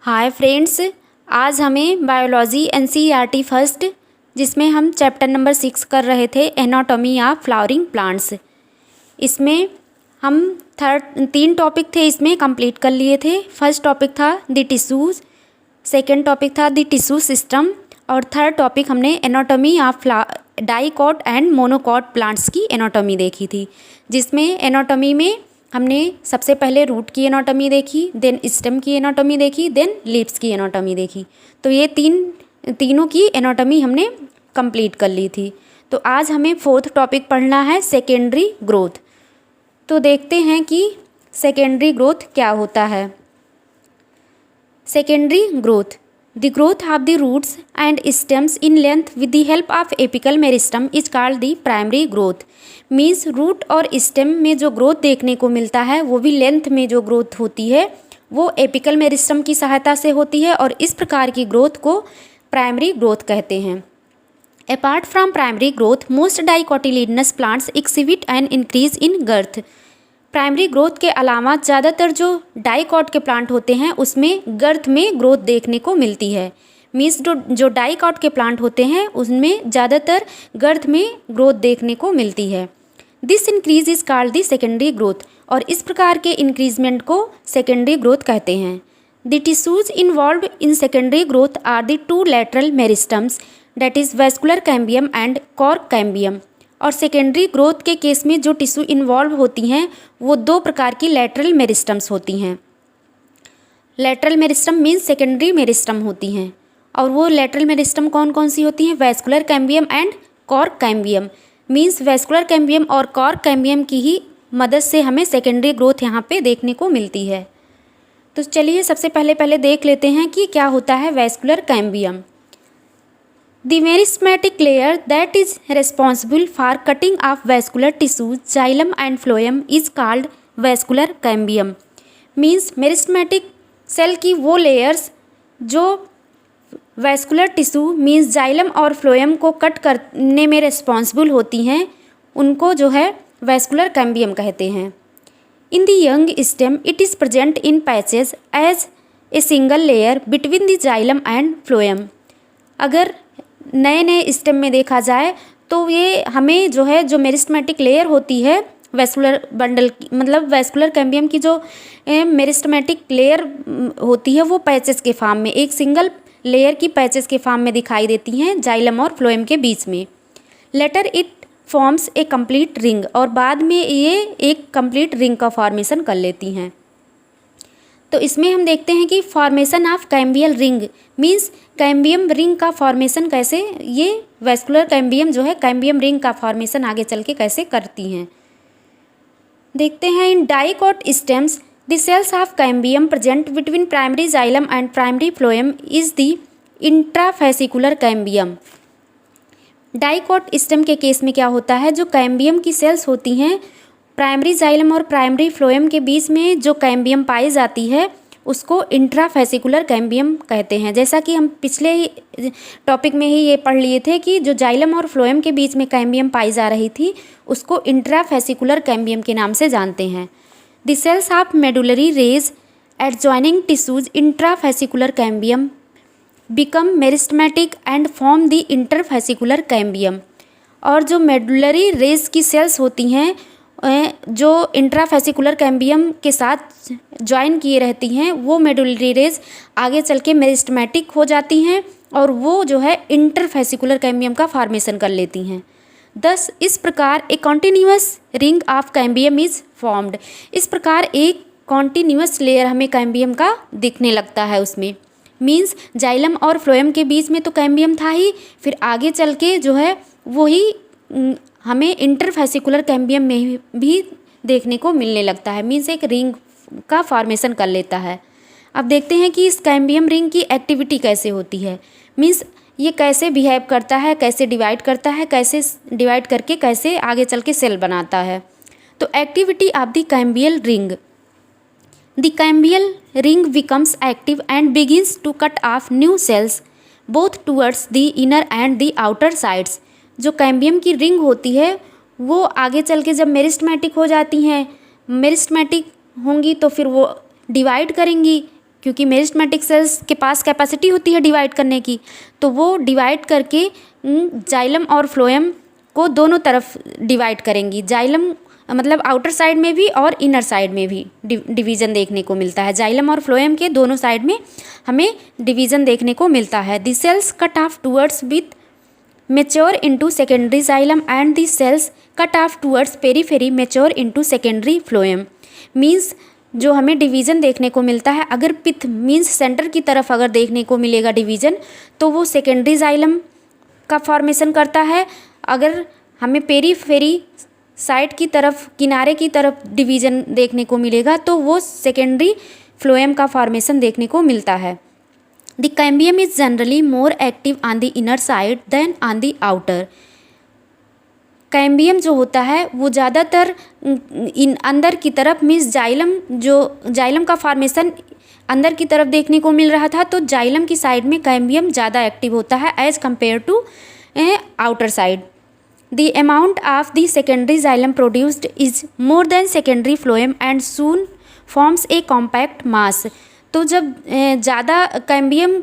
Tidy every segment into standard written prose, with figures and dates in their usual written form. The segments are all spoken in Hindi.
हाय फ्रेंड्स, आज हमें बायोलॉजी एनसीईआरटी फर्स्ट जिसमें हम चैप्टर नंबर 6 कर रहे थे एनाटॉमी ऑफ फ्लावरिंग प्लांट्स। इसमें हम 3 टॉपिक थे, इसमें कंप्लीट कर लिए थे। फर्स्ट टॉपिक था द टिश्यूज़, सेकेंड टॉपिक था द टिश्यू सिस्टम और थर्ड टॉपिक हमने anatomy of dicot and monocot plants की एनाटॉमी देखी थी। जिसमें एनाटॉमी में हमने सबसे पहले रूट की एनाटॉमी देखी, देन स्टेम की एनाटॉमी देखी, देन लीव्स की एनाटॉमी देखी। तो ये तीनों की एनाटॉमी हमने कंप्लीट कर ली थी। तो आज हमें फोर्थ टॉपिक पढ़ना है सेकेंडरी ग्रोथ। तो देखते हैं कि सेकेंडरी ग्रोथ क्या होता है। Secondary growth, the growth of the roots and stems in length with the help of apical meristem is called the primary growth. Means root और स्टेम में जो ग्रोथ देखने को मिलता है वो भी लेंथ में जो ग्रोथ होती है वो एपिकल मेरिस्टम की सहायता से होती है और इस प्रकार की ग्रोथ को प्राइमरी ग्रोथ कहते हैं। Apart from primary growth most dicotyledonous plants exhibit an increase in girth. Primary growth के अलावा ज़्यादातर जो डाइकॉट के प्लांट होते हैं उसमें गर्थ में ग्रोथ देखने को मिलती है। मीन्स जो डाइकॉट के प्लांट होते हैं उसमें ज़्यादातर गर्थ में ग्रोथ देखने को मिलती है। This increase is called the secondary growth और इस प्रकार के इंक्रीजमेंट को सेकेंडरी ग्रोथ कहते हैं। The tissues involve in secondary growth are the 2 lateral meristems that is vascular cambium and cork cambium. और सेकेंडरी ग्रोथ के केस में जो टिश्यू इन्वॉल्व होती हैं वो 2 प्रकार की लैटरल मेरिस्टम्स होती हैं। Lateral meristem means secondary meristem होती हैं और वो लैटरल मेरिस्टम कौन कौन सी होती हैं? Vascular cambium and cork cambium. Means vascular cambium और कॉर्क कैम्बियम की ही मदद से हमें सेकेंडरी ग्रोथ यहाँ पे देखने को मिलती है। तो चलिए सबसे पहले देख लेते हैं कि क्या होता है vascular cambium. The meristematic layer that is responsible for cutting of vascular tissues, xylem and phloem is called vascular cambium. Means meristematic cell की वो लेयर्स जो वैस्कुलर टिश्यू मीन्स जाइलम और फ्लोएम को कट करने में रिस्पॉन्सिबल होती हैं उनको जो है वैस्कुलर कैम्बियम कहते हैं। In the young stem it is present in patches as a single layer between the xylem and phloem. अगर नए स्टेम में देखा जाए तो ये हमें जो है जो मेरिस्टेमेटिक लेयर होती है वैस्कुलर बंडल की मतलब वैस्कुलर कैम्बियम की जो मेरिस्टेमेटिक लेयर होती है वो पैचेस के फॉर्म में एक सिंगल लेयर की पैचेस के फॉर्म में दिखाई देती हैं जाइलम और फ्लोएम के बीच में। Later it forms a complete ring और बाद में ये एक कंप्लीट रिंग का फॉर्मेशन कर लेती हैं। तो इसमें हम देखते हैं कि formation of cambial ring means cambium ring का फॉर्मेशन कैसे ये वैस्कुलर कैम्बियम जो है कैम्बियम रिंग का फॉर्मेशन आगे चल के कैसे करती हैं। देखते हैं in dicot stems the cells of cambium present between primary xylem and primary phloem is the intrafascicular cambium. Dicot stem के केस में क्या होता है जो कैम्बियम की सेल्स होती हैं प्राइमरी जाइलम और प्राइमरी फ्लोएम के बीच में जो कैम्बियम पाई जाती है उसको इंट्राफेसिकुलर कैम्बियम कहते हैं। जैसा कि हम पिछले टॉपिक में ही ये पढ़ लिए थे कि जो जाइलम और फ्लोएम के बीच में कैम्बियम पाई जा रही थी उसको इंट्राफेसिकुलर कैम्बियम के नाम से जानते हैं। The cells of medullary rays adjoining tissues intrafascicular cambium become meristematic and form the interfascicular cambium. और जो मेडुलरी रेज की सेल्स होती हैं जो इंट्राफेसिकुलर कैम्बियम के साथ ज्वाइन किए रहती हैं वो मेडुलरी रेज आगे चल के मेरिस्टेमेटिक हो जाती हैं और वो जो है इंटरफेसिकुलर कैम्बियम का फॉर्मेशन कर लेती हैं। दस इस प्रकार एक continuous ring of cambium is formed. इस प्रकार एक कॉन्टिन्यूअस लेयर हमें कैम्बियम का दिखने लगता है उसमें। मीन्स जाइलम और फ्लोएम के बीच में तो कैम्बियम था ही, फिर आगे चल के जो है वही हमें इंटरफेसिकुलर कैम्बियम में भी देखने को मिलने लगता है। मीन्स एक रिंग का फॉर्मेशन कर लेता है। अब देखते हैं कि इस कैम्बियम रिंग की एक्टिविटी कैसे होती है। मीन्स ये कैसे बिहेव करता है, कैसे डिवाइड करता है, कैसे डिवाइड करके कैसे आगे चल के सेल बनाता है। तो activity of the cambial ring, the cambial ring becomes active and begins to cut off new cells both towards the inner and the outer sides. जो कैम्बियम की रिंग होती है वो आगे चल के जब मेरिस्टेमेटिक हो जाती हैं, मेरिस्टेमेटिक होंगी तो फिर वो डिवाइड करेंगी क्योंकि मेरिस्टेमेटिक सेल्स के पास कैपेसिटी होती है डिवाइड करने की, तो वो डिवाइड करके जाइलम और फ्लोएम को दोनों तरफ डिवाइड करेंगी। जाइलम मतलब आउटर साइड में भी और इनर साइड में भी डिवीज़न देखने को मिलता है। जाइलम और फ्लोएम के दोनों साइड में हमें डिवीज़न देखने को मिलता है। The cells cut off towards with mature into secondary xylem and the cells cut off towards periphery mature into secondary phloem। Means जो हमें डिवीज़न देखने को मिलता है, अगर पिथ मीन्स सेंटर की तरफ अगर देखने को मिलेगा डिवीज़न, तो वो सेकेंडरी जाइलम का फॉर्मेशन करता है। अगर हमें पेरीफेरी साइड की तरफ, किनारे की तरफ डिवीज़न देखने को मिलेगा, तो वो सेकेंडरी फ्लोएम का फॉर्मेशन देखने को मिलता है। The cambium is generally more active on the inner side than on the outer। Cambium जो होता है वो ज़्यादातर इन अंदर की तरफ मीन्स जाइलम का फॉर्मेशन अंदर की तरफ देखने को मिल रहा था, तो जाइलम की साइड में कैम्बियम ज़्यादा एक्टिव होता है as compared to outer side. The amount of the secondary xylem produced is more than secondary phloem and soon forms a compact mass. तो जब ज़्यादा कैम्बियम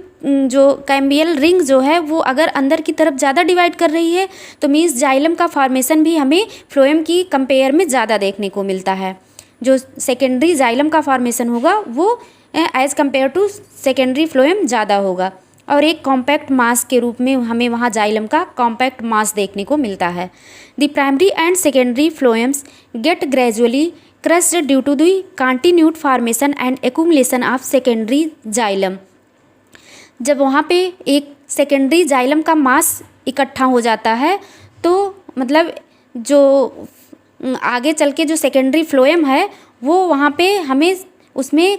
जो कैम्बियल रिंग जो है वो अगर अंदर की तरफ ज़्यादा डिवाइड कर रही है, तो मीन्स जाइलम का फॉर्मेशन भी हमें फ्लोएम की कंपेयर में ज़्यादा देखने को मिलता है। जो सेकेंडरी जाइलम का फॉर्मेशन होगा वो as compare to secondary phloem ज़्यादा होगा, और एक कॉम्पैक्ट मास के रूप में हमें वहाँ जाइलम का कॉम्पैक्ट मास देखने को मिलता है। The primary and secondary phloems get gradually crushed due to the continued formation and accumulation of secondary xylem। जब वहाँ पे एक सेकेंडरी जाइलम का मास इकट्ठा हो जाता है, तो मतलब जो आगे चल के जो सेकेंडरी फ्लोएम है वो वहाँ पे हमें उसमें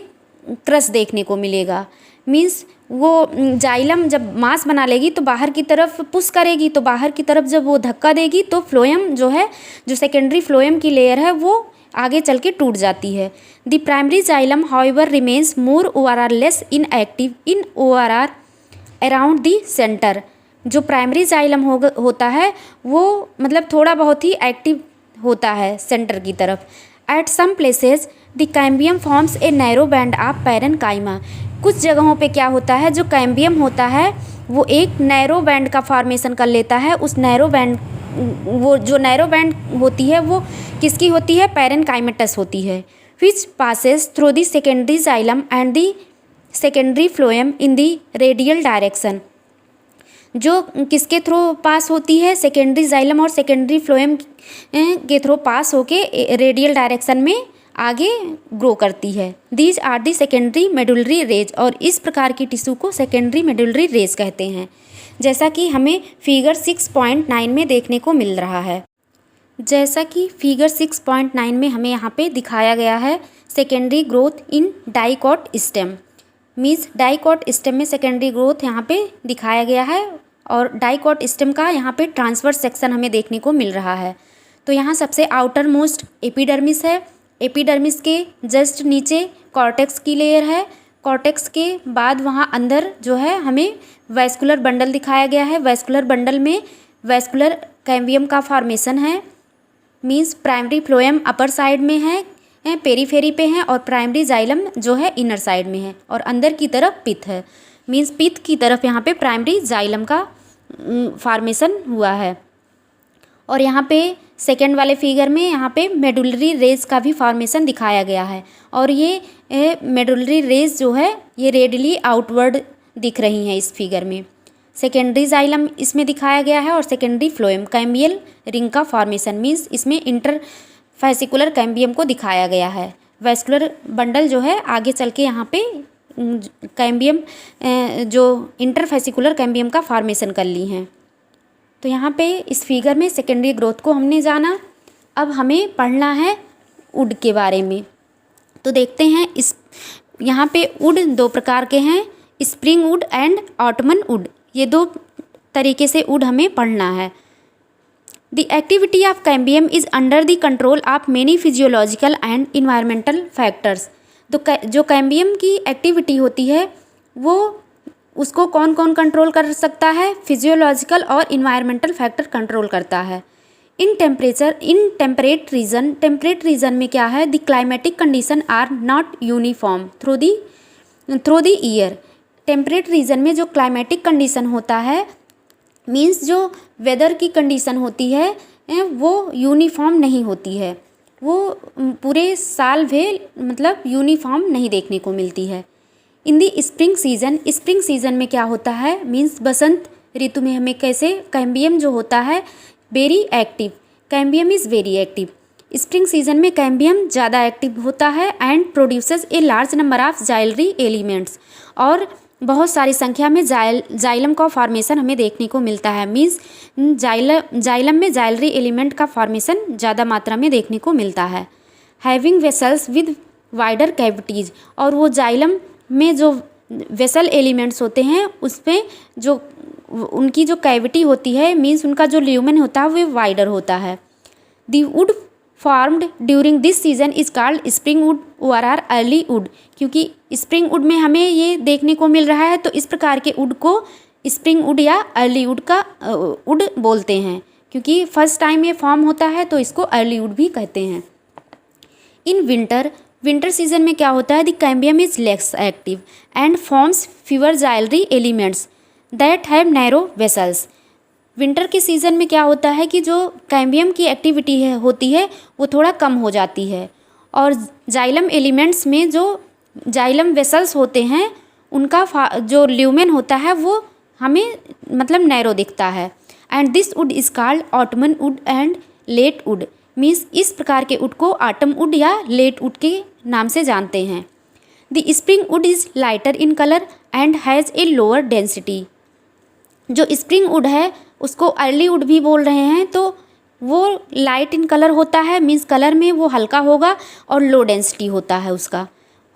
क्रश देखने को मिलेगा। मीन्स वो जाइलम जब मास बना लेगी तो बाहर की तरफ पुश करेगी, तो बाहर की तरफ जब वो धक्का देगी तो फ्लोएम जो है, जो सेकेंडरी फ्लोएम की लेयर है वो आगे चल के टूट जाती है। The primary xylem however remains more ORR less inactive in ORR around the centre. जो प्राइमरी जाइलम होता है वो मतलब थोड़ा बहुत ही एक्टिव होता है सेंटर की तरफ। At some places the cambium forms a narrow band of parenchyma. कुछ जगहों पे क्या होता है, जो कैम्बियम होता है वो एक नैरो बैंड का फॉर्मेशन कर लेता है। उस नैरो बैंड, वो जो नैरो बैंड होती है वो किसकी होती है, पैरेनकाइमेटस होती है। Which passes through the secondary xylem and the secondary phloem in the radial direction. जो किसके थ्रू पास होती है, सेकेंडरी जाइलम और सेकेंडरी फ्लोएम के थ्रू पास होके रेडियल डायरेक्शन में आगे ग्रो करती है। These are the secondary medullary rays, और इस प्रकार की टिश्यू को सेकेंडरी मेडुलरी रेज कहते हैं, जैसा कि हमें फिगर 6.9 में देखने को मिल रहा है। जैसा कि फिगर 6.9 में हमें यहाँ पे दिखाया गया है secondary growth in dicot stem. Means dicot stem में सेकेंडरी ग्रोथ यहाँ पे दिखाया गया है, और डाइकॉट स्टेम का यहाँ पे ट्रांसवर्स सेक्शन हमें देखने को मिल रहा है। तो यहाँ सबसे आउटर मोस्ट एपिडर्मिस है, एपिडर्मिस के जस्ट नीचे कॉर्टेक्स की लेयर है, कॉर्टेक्स के बाद वहाँ अंदर जो है हमें वैस्कुलर बंडल दिखाया गया है। वैस्कुलर बंडल में वैस्कुलर कैम्बियम का फॉर्मेशन है। Means primary phloem upper side में है, पेरीफेरी पे है, और प्राइमरी जाइलम जो है इनर साइड में है, और अंदर की तरफ पिथ है। मीन्स पिथ की तरफ यहाँ पे प्राइमरी जाइलम का फॉर्मेशन हुआ है। और यहाँ पे सेकेंड वाले फिगर में यहाँ पे मेडुलरी रेज का भी फॉर्मेशन दिखाया गया है, और ये मेडुलरी रेज जो है ये रेडियली आउटवर्ड दिख रही हैं इस फिगर में। सेकेंडरी जाइलम इसमें दिखाया गया है, और सेकेंडरी फ्लोएम कैम्बियल रिंग का फॉर्मेशन। मीन्स इसमें इंटरफेसिकुलर कैम्बियम को दिखाया गया है। वैस्कुलर बंडल जो है आगे चल के यहाँ पे कैम्बियम जो इंटरफेसिकुलर कैम्बियम का फॉर्मेशन कर ली हैं। तो यहाँ पे इस फिगर में सेकेंडरी ग्रोथ को हमने जाना। अब हमें पढ़ना है वुड के बारे में। तो देखते हैं इस यहाँ पे वुड दो प्रकार के हैं, spring would and ottoman would. ये दो तरीके से वुड हमें पढ़ना है। The activity of cambium is under the control of many physiological and environmental factors. तो जो कैम्बियम की एक्टिविटी होती है वो उसको कौन कौन कंट्रोल कर सकता है, फिजियोलॉजिकल और इन्वायरमेंटल फैक्टर कंट्रोल करता है। इन टेम्परेट रीजन में क्या है, the climatic condition are not uniform through the through the year. Temperate region में जो क्लाइमेटिक कंडीशन होता है, मीन्स जो वेदर की कंडीशन होती है वो यूनिफॉर्म नहीं होती है, वो पूरे साल भर मतलब यूनिफॉर्म नहीं देखने को मिलती है। इन दी स्प्रिंग सीजन, स्प्रिंग सीजन में क्या होता है, मीन्स बसंत ऋतु में हमें कैसे कैम्बियम जो होता है very active, cambium is very active. Spring season में कैम्बियम ज़्यादा एक्टिव होता है and produces a large number of xylary elements, और बहुत सारी संख्या में जाइलम का फॉर्मेशन हमें देखने को मिलता है। मीन्स जाइलम में जाइलरी एलिमेंट का फॉर्मेशन ज़्यादा मात्रा में देखने को मिलता है। Having vessels with wider cavities, और वो जाइलम में जो वेसल एलिमेंट्स होते हैं उसमें जो उनकी जो कैविटी होती है, मीन्स उनका जो ल्यूमेन होता है वो वाइडर होता है। The wood formed during this season is called spring wood और आर अर्ली वुड, क्योंकि स्प्रिंग वुड में हमें ये देखने को मिल रहा है तो इस प्रकार के वुड को स्प्रिंग वुड या अर्ली वुड का वुड बोलते हैं, क्योंकि फर्स्ट टाइम ये फॉर्म होता है तो इसको अर्ली वुड भी कहते हैं। इन विंटर सीजन में क्या होता है, the cambium is less active and forms fewer xylary elements that have narrow vessels. Winter के सीज़न में क्या होता है कि जो कैम्बियम की एक्टिविटी होती है वो थोड़ा कम हो जाती है, और जाइलम एलिमेंट्स में जो जाइलम वेसल्स होते हैं उनका जो ल्यूमेन होता है वो हमें मतलब नैरो दिखता है। And this wood is called autumn wood and late wood, means इस प्रकार के वुड को ऑटम वुड या लेट वुड के नाम से जानते हैं। The spring wood is lighter in colour and has a lower density. जो स्प्रिंग वुड है उसको अर्ली वुड भी बोल रहे हैं, तो वो लाइट इन कलर होता है, मीन्स कलर में वो हल्का होगा और लो डेंसिटी होता है उसका।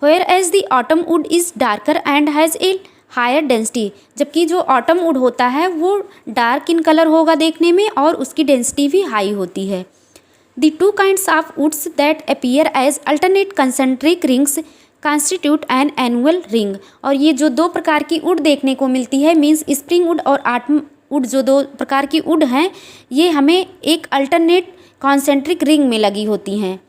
Whereas the autumn wood is darker and has a higher density, जबकि जो ऑटम वुड होता है वो डार्क इन कलर होगा देखने में और उसकी डेंसिटी भी हाई होती है। The two kinds of woods that appear as alternate concentric rings constitute an annual ring, और ये जो दो प्रकार की वुड देखने को मिलती है, मीन्स स्प्रिंग वुड और ऑटम वुड, जो दो प्रकार की वुड हैं ये हमें एक अल्टरनेट कॉन्सेंट्रिक रिंग में लगी होती हैं।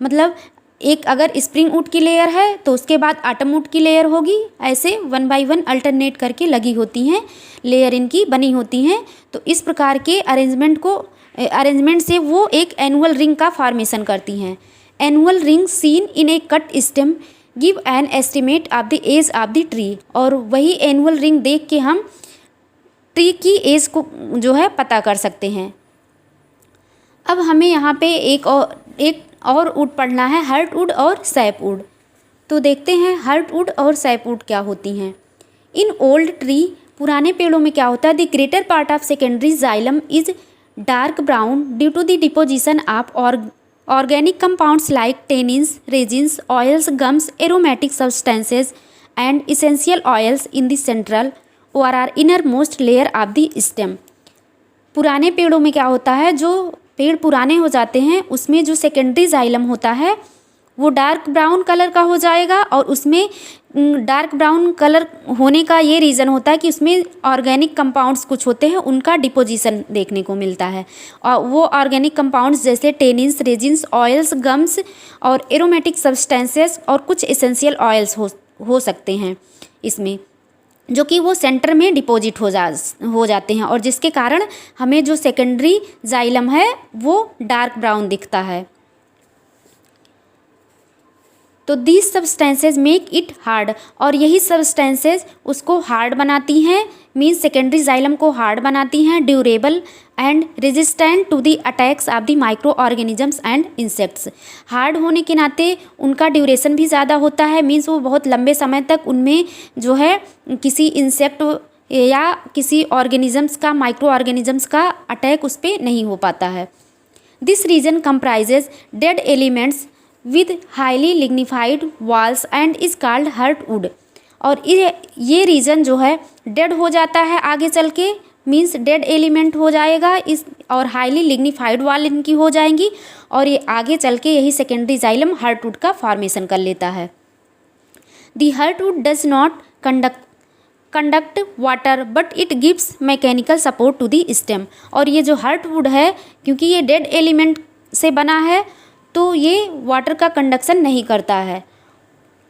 मतलब एक अगर स्प्रिंग वुड की लेयर है तो उसके बाद ऑटम वुड की लेयर होगी, ऐसे 1 बाय 1 अल्टरनेट करके लगी होती हैं, लेयर इनकी बनी होती हैं। तो इस प्रकार के अरेंजमेंट से वो एक एनुअल रिंग का फॉर्मेशन करती हैं। Annual ring seen in a cut stem give an estimate of the age of the tree, और वही एनुअल रिंग देख के हम ट्री की एज को जो है पता कर सकते हैं। अब हमें यहाँ पे एक और वुड पढ़ना है, हर्ट वुड और सैप वुड। तो देखते हैं हर्ट वुड और सैप वुड क्या होती हैं। इन ओल्ड ट्री, पुराने पेड़ों में क्या होता है, the greater part of secondary xylem is dark brown due to the deposition of organic compounds like tannins, resins, oils, gums, aromatic substances and essential oils in the central और or innermost layer of the stem. पुराने पेड़ों में क्या होता है, जो पेड़ पुराने हो जाते हैं उसमें जो सेकेंडरी जाइलम होता है वो डार्क ब्राउन कलर का हो जाएगा, और उसमें डार्क ब्राउन कलर होने का ये रीज़न होता है कि उसमें ऑर्गेनिक कंपाउंड्स कुछ होते हैं उनका डिपोजिशन देखने को मिलता है, और वो ऑर्गेनिक कंपाउंड्स जैसे टेनिन्स, रेजिन्स, ऑयल्स, गम्स और एरोमेटिक सब्सटेंसेस और कुछ एसेंशियल ऑयल्स हो सकते हैं इसमें, जो कि वो सेंटर में डिपॉजिट हो जाते हैं, और जिसके कारण हमें जो सेकेंडरी जाइलम है वो डार्क ब्राउन दिखता है। तो these substances make it hard, और यही सब्सटेंसेज उसको हार्ड बनाती हैं, मीन्स सेकेंडरी जाइलम को हार्ड बनाती हैं, durable and resistant to the attacks of the micro organisms and insects. Hard होने के नाते उनका ड्यूरेशन भी ज़्यादा होता है, मीन्स वो बहुत लंबे समय तक उनमें जो है किसी इंसेक्ट या किसी ऑर्गेनिजम्स का, माइक्रो ऑर्गेनिजम्स का अटैक उस पर नहीं हो पाता है। This region comprises dead elements with highly lignified walls and is called heartwood, और ये रीजन जो है डेड हो जाता है आगे चल के, मीन्स डेड एलिमेंट हो जाएगा इस, और हाईली लिग्निफाइड वॉल इनकी हो जाएंगी, और ये आगे चल के यही सेकेंडरी जाइलम हर्ट वुड का फॉर्मेशन कर लेता है। The heart wood does not conduct water but it gives mechanical support to the stem, और ये जो हर्ट वुड है क्योंकि ये डेड एलिमेंट से बना है तो ये वाटर का कंडक्शन नहीं करता है,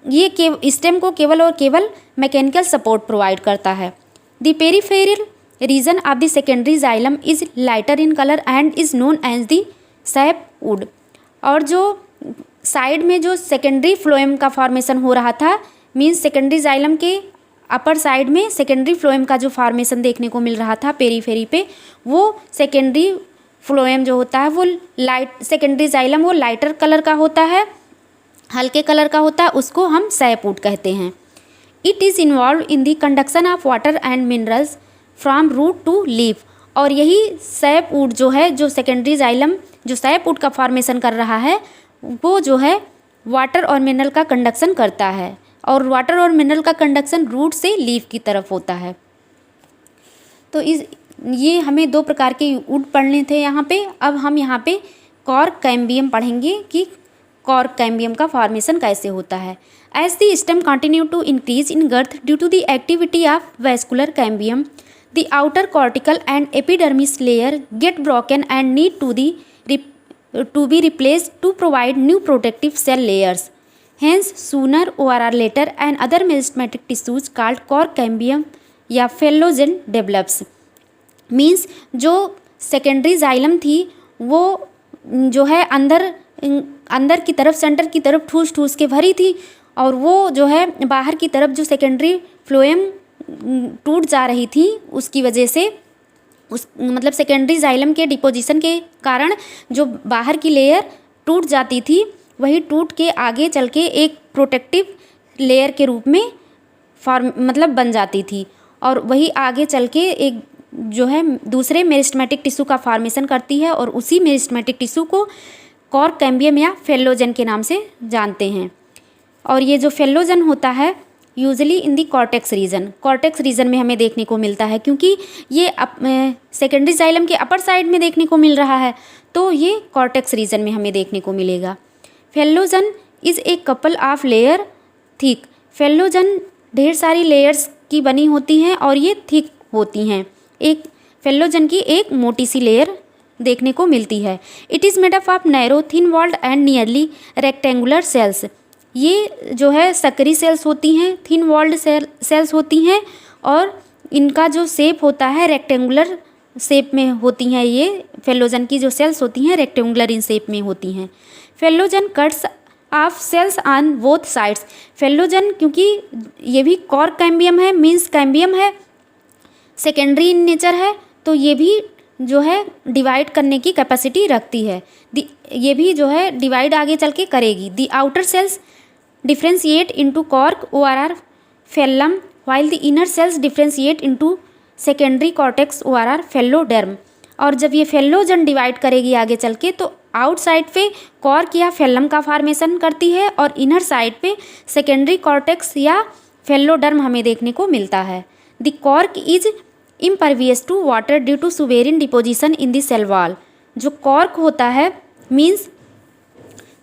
ये स्टेम को केवल और केवल मैकेनिकल सपोर्ट प्रोवाइड करता है। The peripheral region of the secondary xylem is lighter in colour and is known as the sapwood. और जो साइड में जो सेकेंडरी फ्लोएम का फॉर्मेशन हो रहा था, मीन्स सेकेंडरी जाइलम के अपर साइड में सेकेंडरी फ्लोएम का जो फॉर्मेशन देखने को मिल रहा था पेरीफेरी पे, वो सेकेंडरी फ्लोएम जो होता है वो सेकेंडरी जाइलम वो लाइटर कलर का होता है, हल्के कलर का होता है, उसको हम सैपवुड कहते हैं। It is involve in the conduction of water and minerals from root to leaf. और यही सैपवुड जो है, जो सेकेंडरी जाइलम जो सैपवुड का फॉर्मेशन कर रहा है, वो जो है वाटर और मिनरल का कंडक्शन करता है, और वाटर और मिनरल का कंडक्शन रूट से लीफ की तरफ होता है। तो ये हमें दो प्रकार के वुड पढ़ने थे यहाँ पे। अब हम यहाँ पे कॉर्क कैम्बियम पढ़ेंगे कि कॉर्क कैम्बियम का फॉर्मेशन कैसे होता है। As the stem continue to increase in girth due to the activity of vascular cambium, the outer cortical and epidermis layer get broken and need to be replaced to provide new protective cell layers. Hence, sooner or later, and other meristematic tissues called cork cambium या फेलोजेन develops. मीन्स जो सेकेंडरी जाइलम थी वो जो है अंदर की तरफ, सेंटर की तरफ ठूस ठूस के भरी थी, और वो जो है बाहर की तरफ जो सेकेंडरी फ्लोएम टूट जा रही थी, उसकी वजह से मतलब सेकेंडरी जाइलम के डिपोजिशन के कारण जो बाहर की लेयर टूट जाती थी, वही टूट के आगे चल के एक प्रोटेक्टिव लेयर के रूप में बन जाती थी, और वही आगे चल के एक जो है दूसरे मेरिस्टेमेटिक टिश्यू का फॉर्मेशन करती है, और उसी मेरिस्टेमेटिक टिश्यू को कॉर्क कैम्बियम या फेलोजेन के नाम से जानते हैं। और ये जो फेलोजेन होता है usually in the cortex region में हमें देखने को मिलता है, क्योंकि ये सेकेंडरी जाइलम के अपर साइड में देखने को मिल रहा है, तो ये कॉर्टेक्स रीजन में हमें देखने को मिलेगा। Phellogen is a couple of layer thick. Phellogen ढेर सारी लेयर्स की बनी होती हैं और ये थिक होती हैं। एक फेलोजन की एक मोटी सी लेयर देखने को मिलती है। It is made up of narrow thin walled and nearly rectangular cells. ये जो है सकरी सेल्स होती हैं, थिन वॉल्ड सेल्स होती हैं, और इनका जो शेप होता है रेक्टेंगुलर शेप में होती हैं। ये फेलोजन की जो सेल्स होती हैं रेक्टेंगुलर इन शेप में होती हैं। Phellogen cuts off cells on both sides. Phellogen क्योंकि ये भी कॉर्क कैम्बियम है, मीन्स कैम्बियम है, सेकेंडरी इन नेचर है, तो ये भी जो है डिवाइड करने की कैपेसिटी रखती है। ये भी जो है डिवाइड आगे चल के करेगी। The outer cells differentiate into cork ORR phellem while the inner cells differentiate into secondary cortex ORR phelloderm. और जब ये फेलोजन डिवाइड करेगी आगे चल के, तो आउटसाइड पे कॉर्क या फेलम का फॉर्मेशन करती है, और इनर साइड पे सेकेंडरी कॉर्टेक्स या फेलोडर्म हमें देखने को मिलता है। The cork is impervious to water due to suberin deposition in the cell wall. जो कॉर्क होता है मीन्स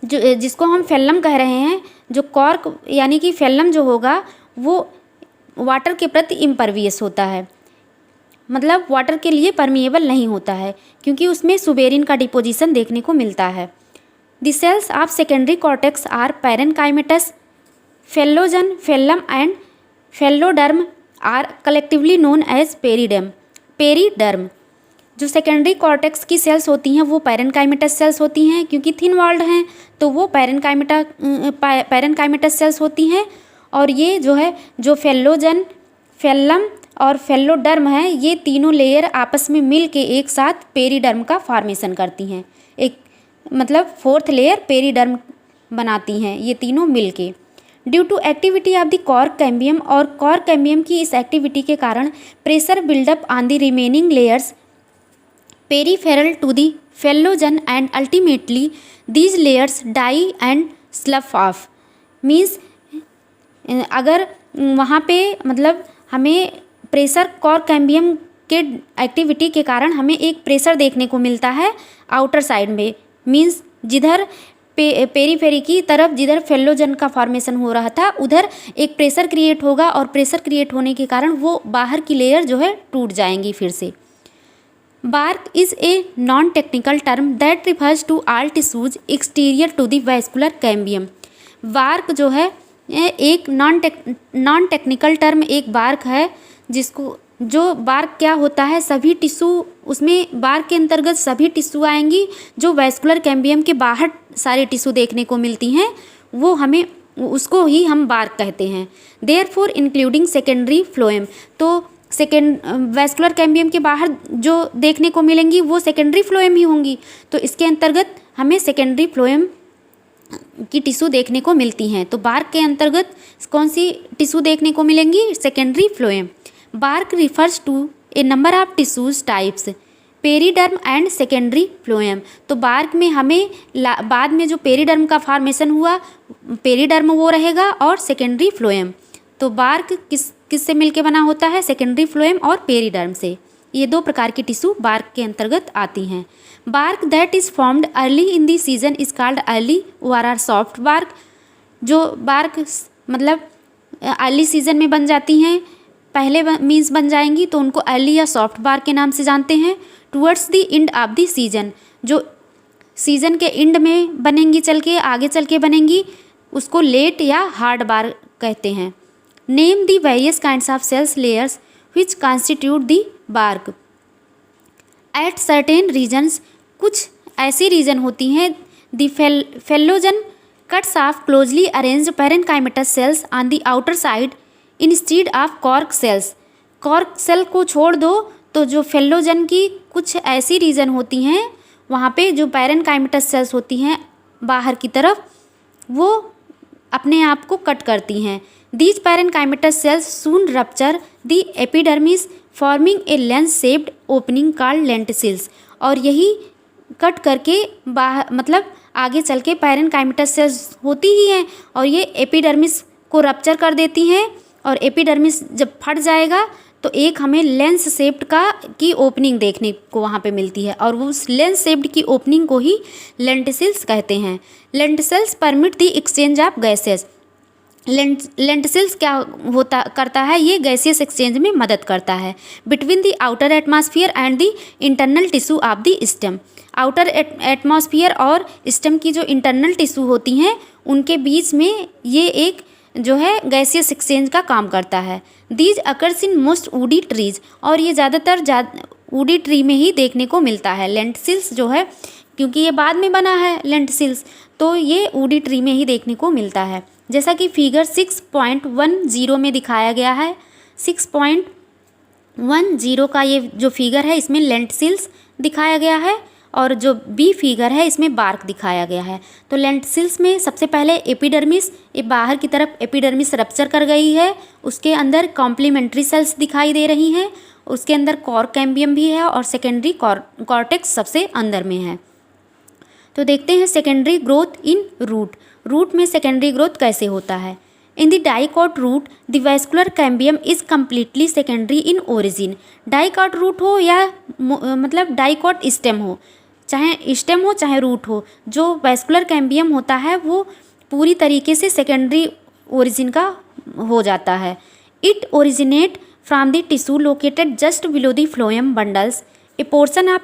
जो जिसको हम फेलम कह रहे हैं, जो कॉर्क यानी कि फेलम जो होगा वो वाटर के प्रति इम्परवियस होता है, मतलब वाटर के लिए परमिएबल नहीं होता है, क्योंकि उसमें सुबेरिन का डिपोजिशन देखने को मिलता है। The cells of secondary cortex are parenchymatous. Phellogen, phellem and phelloderm are collectively known as periderm. जो सेकेंडरी कॉर्टेक्स की सेल्स होती हैं वो पैरेनकाइमेटस सेल्स होती हैं, क्योंकि थिन वॉल्ड हैं तो वो पैरेनकाइमेटस सेल्स होती हैं। और ये जो है जो फेलोजन, फेलम और फेलोडर्म है, ये तीनों लेयर आपस में मिल के एक साथ पेरीडर्म का फॉर्मेशन करती हैं। एक मतलब फोर्थ लेयर पेरीडर्म बनाती हैं ये तीनों मिल के। Due to activity of the cork cambium, और कॉर्क कैम्बियम की इस एक्टिविटी के कारण pressure buildup on the remaining layers peripheral to the phellogen and ultimately these layers die and slough off. Means अगर वहाँ पे मतलब हमें प्रेशर कॉर्क कैम्बियम के एक्टिविटी के कारण हमें एक प्रेशर देखने को मिलता है आउटर साइड में, मीन्स जिधर पेरीफेरी की तरफ जिधर फेलोजन का फॉर्मेशन हो रहा था उधर एक प्रेशर क्रिएट होगा, और प्रेशर क्रिएट होने के कारण वो बाहर की लेयर जो है टूट जाएंगी फिर से। Bark is a non technical term that refers to all tissues exterior to the vascular cambium. Bark जो है एक नॉन टेक्निकल टर्म एक बार्क है, जिसको जो बार्क क्या होता है, सभी टिश्यू, उसमें बार्क के अंतर्गत सभी टिश्यू आएंगी जो वैस्कुलर कैम्बियम के बाहर सारे टिश्यू देखने को मिलती हैं, वो हमें उसको ही हम बार्क कहते हैं। देयरफॉर इंक्लूडिंग सेकेंडरी फ्लोएम, तो वैस्कुलर कैम्बियम के बाहर जो देखने को मिलेंगी वो सेकेंडरी फ्लोएम ही होंगी, तो इसके अंतर्गत हमें सेकेंडरी फ्लोएम की टिश्यू देखने को मिलती हैं। तो बार्क के अंतर्गत कौन सी टिश्यू देखने को मिलेंगी? Secondary phloem. Bark refers to a number of tissues types, periderm and secondary phloem. तो बार्क में हमें बाद में जो पेरीडर्म का फॉर्मेशन हुआ, पेरीडर्म वो रहेगा और सेकेंडरी फ्लोएम। तो बार्क किससे मिलके बना होता है? सेकेंडरी फ्लोएम और पेरीडर्म से। ये दो प्रकार की टिश्यू बार्क के अंतर्गत आती हैं। Bark that is formed early in the season is called early और सॉफ्ट बार्क। जो बार्क मतलब अर्ली सीजन में बन जाती हैं, पहले मीन्स बन जाएंगी, तो उनको अर्ली या सॉफ्ट बार्क के नाम से जानते हैं। Towards the end of the season, जो सीजन के एंड में बनेंगी, चल के आगे चल के बनेंगी, उसको लेट या हार्ड बार्क कहते हैं। Name the various kinds of cells layers which constitute the bark at certain regions. कुछ ऐसी रीजन होती हैं, the phellogen cuts off closely arranged parenchymatous cells on the outer side instead of cork cells. Cork cell को छोड़ दो तो जो फेलोजन की कुछ ऐसी रीजन होती हैं, वहाँ पे जो पैरेन्काइमेटस सेल्स होती हैं बाहर की तरफ, वो अपने आप को कट करती हैं। These parenchymatous cells soon rupture the epidermis forming a lens shaped opening called lenticels. और यही कट करके बाहर मतलब आगे चल के पैरेन्काइमेटस सेल्स होती ही हैं और ये एपिडर्मिस को रप्चर कर देती हैं, और एपिडर्मिस जब फट जाएगा तो एक हमें लेंस शेप्ड की ओपनिंग देखने को वहाँ पे मिलती है, और वो उस लेंस शेप्ड की ओपनिंग को ही लेंटिसिल्स कहते हैं। Lenticels permit the exchange of gases. Lenticels क्या करता है? ये गैसियस एक्सचेंज में मदद करता है between the outer atmosphere and the internal tissue of the stem. Outer atmosphere और स्टेम की जो इंटरनल टिश्यू होती हैं, उनके बीच में ये एक जो है गैसियस एक्सचेंज का काम करता है। These occurs in most woody trees, और ये ज़्यादातर वुडी ट्री में ही देखने को मिलता है। लेंटिसिल्स जो है, क्योंकि ये बाद में बना है लेंटिसिल्स, तो ये वुडी ट्री में ही देखने को मिलता है। जैसा कि फिगर 6.10 में दिखाया गया है। 6.10 का ये जो फिगर है, इसमें लेंटिसिल्स दिखाया गया है, और जो बी फिगर है इसमें बार्क दिखाया गया है। तो लेंटिसिल्स में सबसे पहले एपिडर्मिस, ये बाहर की तरफ एपिडर्मिस रप्चर कर गई है, उसके अंदर कॉम्प्लीमेंट्री सेल्स दिखाई दे रही हैं, उसके अंदर कॉर्क कैम्बियम भी है, और सेकेंडरी कॉर्टेक्स सबसे अंदर में है। तो देखते हैं secondary growth in root. Root में सेकेंडरी ग्रोथ कैसे होता है? In the dicot root the vascular cambium is completely secondary in origin. Dicot root हो या मतलब डाइकॉट स्टेम हो, चाहे स्टेम हो चाहे रूट हो, जो वैस्कुलर कैम्बियम होता है वो पूरी तरीके से सेकेंडरी ओरिजिन का हो जाता है। It originate from the tissue located just below the phloem bundles, A portion of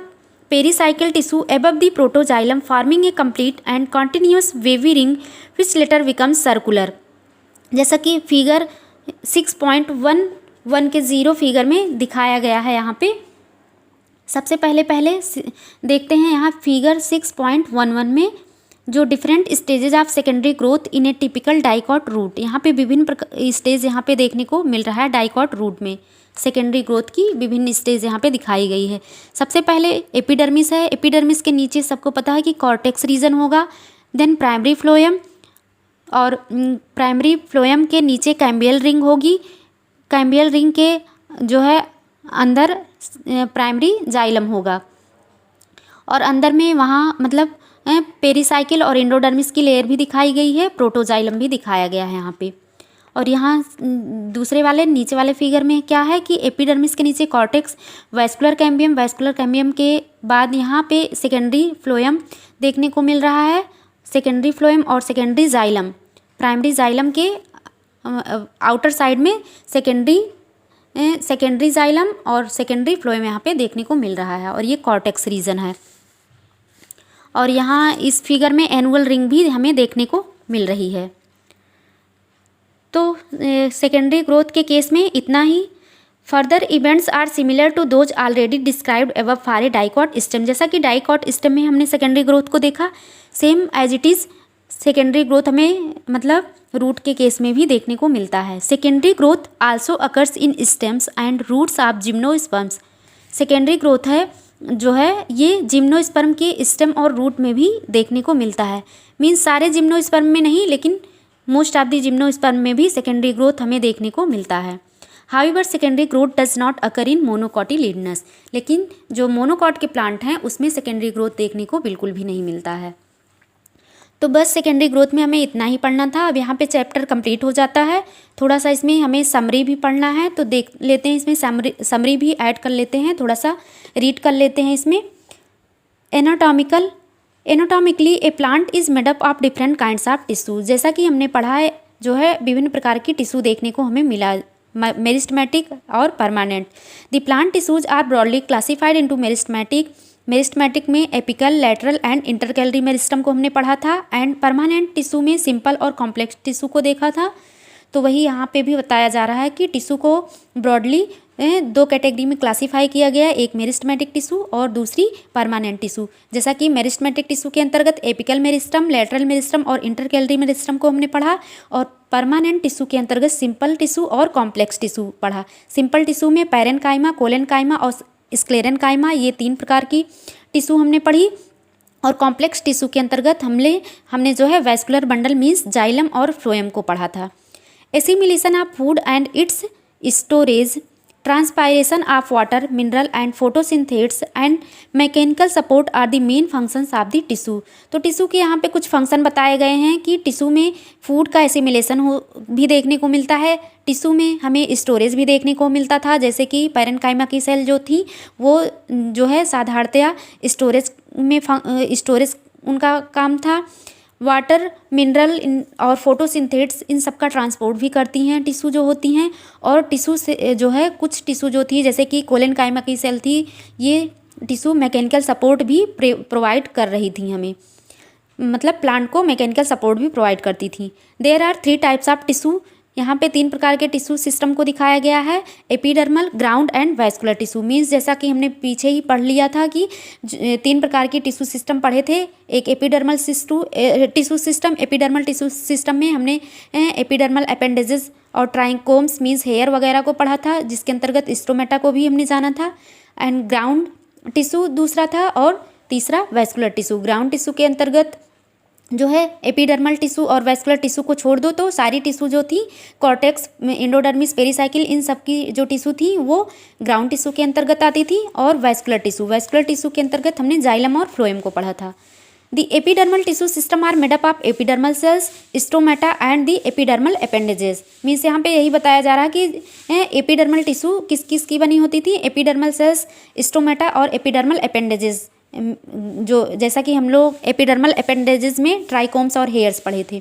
pericycle tissue above the protoxylem forming a complete and continuous wavy ring which later becomes circular। जैसा कि फिगर 6.11 के 0 फिगर में दिखाया गया है। यहाँ पे सबसे पहले देखते हैं यहाँ फिगर 6.11 में जो different stages of secondary growth in a typical dicot root. यहाँ पे विभिन्न स्टेज यहाँ पे देखने को मिल रहा है। डाइकॉट रूट में सेकेंडरी ग्रोथ की विभिन्न स्टेज यहाँ पे दिखाई गई है। सबसे पहले एपिडर्मिस है। एपिडर्मिस के नीचे सबको पता है कि कॉर्टेक्स रीजन होगा। देन प्राइमरी फ्लोएम, और प्राइमरी फ्लोएम के नीचे कैम्बियल रिंग होगी। कैम्बियल रिंग के जो है अंदर प्राइमरी जाइलम होगा, और अंदर में वहाँ मतलब पेरीसाइकिल और एंडोडर्मिस की लेयर भी दिखाई गई है। प्रोटोजाइलम भी दिखाया गया है यहाँ पे। और यहाँ दूसरे वाले नीचे वाले फिगर में क्या है कि एपिडर्मिस के नीचे cortex, vascular cambium, vascular cambium के बाद यहाँ पे सेकेंडरी फ्लोएम देखने को मिल रहा है। सेकेंडरी फ्लोएम और सेकेंडरी जाइलम, प्राइमरी जाइलम के आउटर साइड में सेकेंडरी जाइलम और सेकेंडरी फ्लोएम यहाँ पे देखने को मिल रहा है, और ये कॉर्टेक्स रीजन है। और यहाँ इस फिगर में एनुअल रिंग भी हमें देखने को मिल रही है। तो सेकेंडरी ग्रोथ के केस में इतना ही। Further events are similar to those already described above for a dicot stem. जैसा कि डाइकॉट स्टेम में हमने सेकेंडरी ग्रोथ को देखा, same as it is secondary growth हमें मतलब रूट के केस में भी देखने को मिलता है। Secondary growth also occurs in stems and roots of gymnosperms. Secondary growth है जो है ये जिम्नोस्पर्म के स्टेम और रूट में भी देखने को मिलता है। मीन्स सारे जिम्नोस्पर्म में नहीं, लेकिन मोस्ट ऑफ द जिम्नोस्पर्म में भी सेकेंडरी ग्रोथ हमें देखने को मिलता है। However secondary growth does not occur in monocotyledonous. लेकिन जो मोनोकॉट के प्लांट हैं उसमें सेकेंडरी ग्रोथ देखने को बिल्कुल भी नहीं मिलता है। तो बस सेकेंडरी ग्रोथ में हमें इतना ही पढ़ना था। अब यहाँ पे चैप्टर कंप्लीट हो जाता है। थोड़ा सा इसमें हमें समरी भी पढ़ना है, तो देख लेते हैं इसमें समरी भी ऐड कर लेते हैं, थोड़ा सा रीड कर लेते हैं इसमें। Anatomically A plant is made up of different kinds of tissue. जैसा कि हमने पढ़ा है जो है विभिन्न प्रकार की टिश्यू देखने को हमें मिला, मेरिस्टेमेटिक और permanent. The plant tissues are broadly classified into meristematic. Meristematic में apical, lateral and intercalary meristem को हमने पढ़ा था, एंड परमानेंट टिश्यू में सिंपल और कॉम्प्लेक्स टिश्यू को देखा था। तो वही यहाँ पे भी बताया जा रहा है कि टिश्यू को ब्रॉडली दो कैटेगरी में क्लासीफाई किया गया है, एक मेरिस्टेमेटिक टिश्यू और दूसरी परमानेंट टिश्यू। जैसा कि मेरिस्टेमेटिक टिश्यू के अंतर्गत एपिकल मेरिस्टम, लैटरल मेरिस्टम और इंटरकैलरी मेरिस्टम को हमने पढ़ा, और परमानेंट टिश्यू के अंतर्गत सिंपल टिश्यू और कॉम्प्लेक्स टिश्यू पढ़ा। सिंपल टिश्यू में पैरेनकाइमा, कोलेनकाइमा और स्क्लेरेनकाइमा, ये 3 प्रकार की टिश्यू हमने पढ़ी, और कॉम्प्लेक्स टिश्यू के अंतर्गत हमने जो है वैस्कुलर बंडल मीन्स जाइलम और फ्लोएम को पढ़ा था। Assimilation of food and its storage, transpiration of water, mineral and photosynthesis and mechanical support are the main functions of the tissue. तो टिश्यू के यहाँ पे कुछ फंक्शन बताए गए हैं कि टिश्यू में फूड का एसिमिलेशन भी देखने को मिलता है, टिश्यू में हमें स्टोरेज भी देखने को मिलता था, जैसे कि पैरेनकाइमा की सेल जो थी वो जो है साधारणतया स्टोरेज उनका काम था। वाटर, मिनरल और फोटोसिंथेट्स इन सब का ट्रांसपोर्ट भी करती हैं टिश्यू जो होती हैं। और टिश्यू से जो है कुछ टिश्यू जो थी जैसे कि कोलेनकाइमा की सेल थी, ये टिश्यू मैकेनिकल सपोर्ट भी प्रोवाइड कर रही थी हमें, मतलब प्लांट को मैकेनिकल सपोर्ट भी प्रोवाइड करती थी। There are 3 types of tissue. यहाँ पे 3 प्रकार के टिश्यू सिस्टम को दिखाया गया है, epidermal, ground and vascular tissue. Means जैसा कि हमने पीछे ही पढ़ लिया था कि 3 प्रकार की टिश्यू सिस्टम पढ़े थे। एक epidermal tissue system, epidermal tissue system में हमने एपिडर्मल अपेंडेजेस और ट्राइकोम्स मीन्स हेयर वगैरह को पढ़ा था, जिसके अंतर्गत स्टोमेटा को भी हमने जाना था। एंड ग्राउंड टिश्यू दूसरा था, और तीसरा वैस्कुलर टिश्यू। ग्राउंड टिश्यू के अंतर्गत जो है एपिडर्मल टिश्यू और वैस्कुलर टिश्यू को छोड़ दो तो सारी टिश्यू जो थी कॉर्टेक्स, एंडोडर्मिस, पेरिसाइकिल, इन सब की जो टिश्यू थी वो ग्राउंड टिश्यू के अंतर्गत आती थी। और वैस्कुलर टिश्यू के अंतर्गत हमने जाइलम और फ्लोएम को पढ़ा था। The epidermal tissue system are made up of epidermal cells, stomata and the epidermal appendages. Means यहाँ पे यही बताया जा रहा है कि एपिडर्मल टिश्यू किस किस की बनी होती थी, एपिडर्मल सेल्स, स्टोमेटा और एपिडर्मल अपेंडेजेस। जो जैसा कि हम लोग एपिडर्मल अपेंडेजेस में ट्राइकोम्स और हेयर्स पढ़े थे।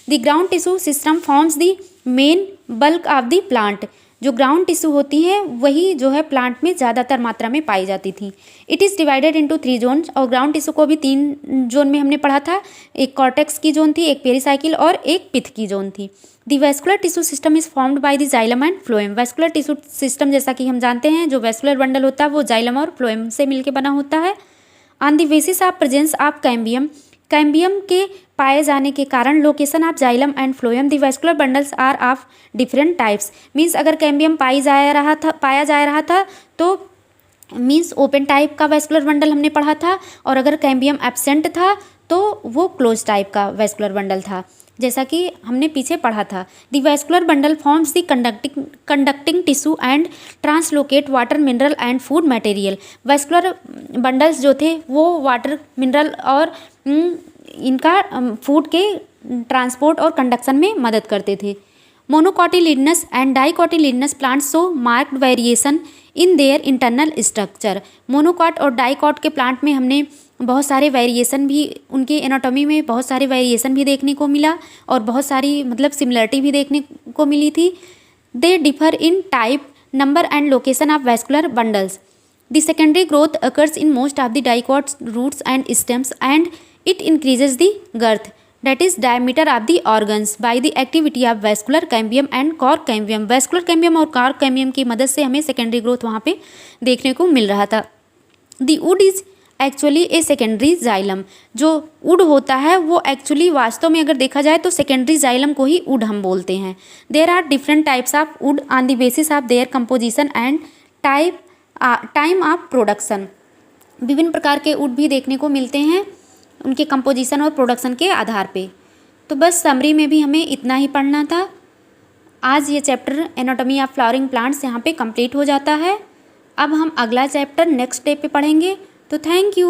The ground tissue system forms the main bulk of the plant. जो ग्राउंड टिश्यू होती है वही जो है प्लांट में ज़्यादातर मात्रा में पाई जाती थी। It is divided into 3 zones, और ग्राउंड टिश्यू को भी 3 जोन में हमने पढ़ा था। एक कॉर्टेक्स की जोन थी, एक पेरिसाइकिल और एक पिथ की जोन थी। The vascular tissue system is formed by the xylem and phloem. Vascular tissue system जैसा कि हम जानते हैं जो वैस्कुलर बंडल होता है वो जाइलम और फ्लोएम से मिलकर बना होता है। On the basis of presence of cambium, cambium के पाए जाने के कारण location of xylem and phloem, the vascular bundles are of different types. Means अगर कैम्बियम पाया जा रहा था तो मीन्स ओपन टाइप का वैस्कुलर बंडल हमने पढ़ा था, और अगर कैम्बियम एब्सेंट था तो वो क्लोज टाइप का वैस्कुलर बंडल था, जैसा कि हमने पीछे पढ़ा था। The vascular bundle forms the conducting tissue and translocate water, mineral and food material. Vascular bundles जो थे वो वाटर, मिनरल और इनका फूड के ट्रांसपोर्ट और कंडक्शन में मदद करते थे। Monocotyledonous and dicotyledonous plants show marked variation in their internal structure. Monocot और डाइकॉट के प्लांट में हमने बहुत सारे वेरिएशन भी, उनके एनाटॉमी में बहुत सारे वेरिएशन भी देखने को मिला, और बहुत सारी मतलब सिमिलरिटी भी देखने को मिली थी। They differ in type, number and location of vascular bundles. The secondary growth occurs in most of the dicots roots and stems and it increases the girth. that is diameter of the organs by the activity of vascular cambium and cork cambium। vascular cambium और cork cambium की मदद से हमें सेकेंडरी ग्रोथ वहाँ पे देखने को मिल रहा था। the wood is actually a secondary xylem. जो वुड होता है वो एक्चुअली वास्तव में अगर देखा जाए तो सेकेंडरी जाइलम को ही वुड हम बोलते हैं। There are different types of wood on the basis of their composition and time of production. विभिन्न प्रकार के वुड भी देखने को मिलते हैं उनके कंपोजिशन और प्रोडक्शन के आधार पे। तो बस समरी में भी हमें इतना ही पढ़ना था। आज ये chapter anatomy of flowering plants यहाँ पे कंप्लीट हो जाता है। अब हम अगला चैप्टर नेक्स्ट डे पे पढ़ेंगे। तो थैंक यू।